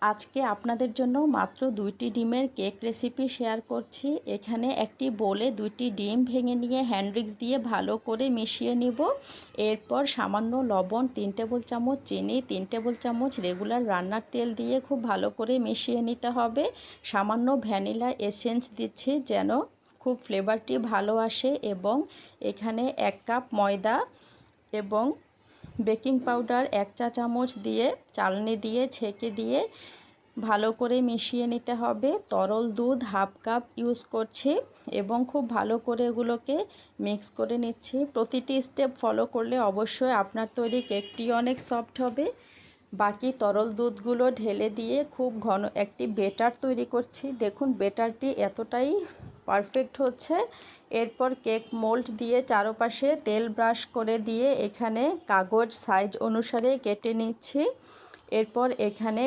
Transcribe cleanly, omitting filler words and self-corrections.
আজকে আপনাদের জন্য মাত্র 2টি ডিমের কেক রেসিপি শেয়ার করছি। এখানে একটি বোলে 2টি ডিম ভেঙে নিয়ে হ্যান্ড উইক্স দিয়ে ভালো করে মিশিয়ে নিব। এরপর সামান্য লবণ, 3 টেবিল চামচ চিনি, 3 টেবিল চামচ রেগুলার রান্নার তেল দিয়ে খুব ভালো করে মিশিয়ে নিতে হবে। সামান্য ভ্যানিলা এসেন্স দিচ্ছি যেন খুব ফ্লেভারটি ভালো আসে, এবং এখানে 1 কাপ ময়দা এবং বেকিং পাউডার 1 চা চামচ দিয়ে চালনি দিয়ে ছেঁকে দিয়ে ভালো করে মিশিয়ে নিতে হবে। তরল দুধ 1/2 কাপ ইউজ করছি এবং খুব ভালো করে এগুলোকে মিক্স করে নিচ্ছি। প্রতিটি স্টেপ ফলো করলে অবশ্যই আপনার তৈরি কেকটি অনেক সফট হবে। বাকি তরল দুধগুলো ঢেলে দিয়ে খুব ঘন একটি বেটার তৈরি করছি। দেখুন বেটারটি এতটাই পারফেক্ট হচ্ছে। এরপর কেক মোল্ড দিয়ে চারপাশে তেল ব্রাশ করে দিয়ে এখানে কাগজ সাইজ অনুসারে কেটে নিচ্ছি। এরপর এখানে